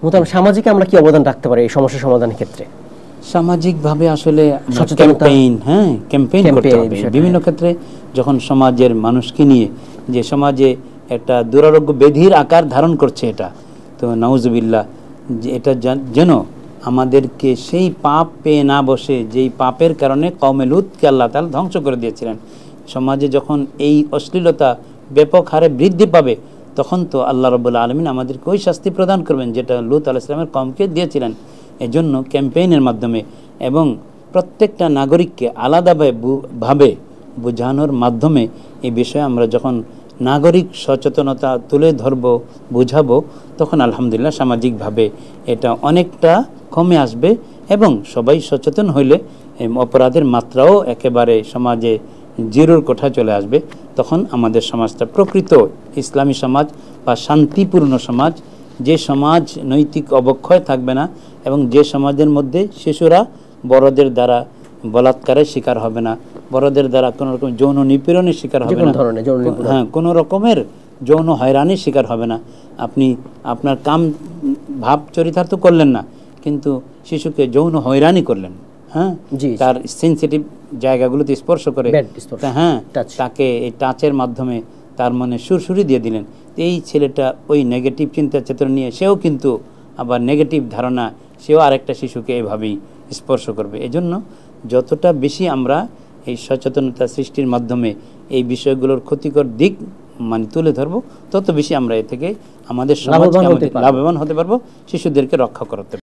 মোতাবেক সামাজিক আমরা কি অবদান রাখতে পারি এই সমস্যা সমাধানের ক্ষেত্রে? সামাজিকভাবে আসলে ক্যাম্পেইন করতে হবে বিভিন্ন ক্ষেত্রে। যখন সমাজের মানুষকে নিয়ে যে সমাজে একটা দুরারোগ্য ব্যাধির আকার ধারণ করছে এটা, তো নাউজুবিল্লাহ, যে এটা যেন আমাদেরকে সেই পাপ পেয়ে না বসে, যেই পাপের কারণে কওমে লূতকে আল্লাহ তাআলা ধ্বংস করে দিয়েছিলেন। সমাজে যখন এই অশ্লীলতা ব্যাপক হারে বৃদ্ধি পাবে, তখন তো আল্লাহ রাব্বুল আলামিন আমাদেরকে ওই শাস্তি প্রদান করবেন যেটা লূত আলাইহিস সালামের কওমকে দিয়েছিলেন। এজন্য ক্যাম্পেইনের মাধ্যমে এবং প্রত্যেকটা নাগরিককে আলাদাভাবে বোঝানোর মাধ্যমে এই বিষয়ে আমরা যখন নাগরিক সচেতনতা তুলে ধরব, বুঝাবো, তখন আলহামদুলিল্লাহ সামাজিকভাবে এটা অনেকটা কমে আসবে এবং সবাই সচেতন হইলে অপরাধের মাত্রাও একেবারে সমাজে জিরোর কোঠা চলে আসবে। তখন আমাদের সমাজটা প্রকৃত ইসলামী সমাজ বা শান্তিপূর্ণ সমাজ, যে সমাজ নৈতিক অবক্ষয় থাকবে না এবং যে সমাজের মধ্যে শিশুরা বড়দের দ্বারা বলাৎকারের শিকার হবে না, বড়দের দ্বারা কোনো রকম যৌন নিপীড়নের শিকার হবে না, কোনো রকমের যৌন হয়রানির শিকার হবে না। আপনি আপনার কাম ভাব চরিতার্থ করলেন না, কিন্তু শিশুকে যৌন হয়রানি করলেন, তার সেন্সিটিভ জায়গাগুলোতে স্পর্শ করে, তাকে এই টাচের মাধ্যমে তার মনে সুরসুরি দিয়ে দিলেন। এই ছেলেটা ওই নেগেটিভ চিন্তা চেতনা নিয়ে সেও কিন্তু আবার নেগেটিভ ধারণা, সেও আরেকটা শিশুকে এভাবেই স্পর্শ করবে। এজন্য যতটা বেশি আমরা এই সচেতনতা সৃষ্টির মাধ্যমে এই বিষয়গুলোর ক্ষতিকর দিক তুলে ধরবো, তত বেশি আমরা এ থেকে আমাদের সমাজকে লাভবান হতে পারবো, শিশুদেরকে রক্ষা করতে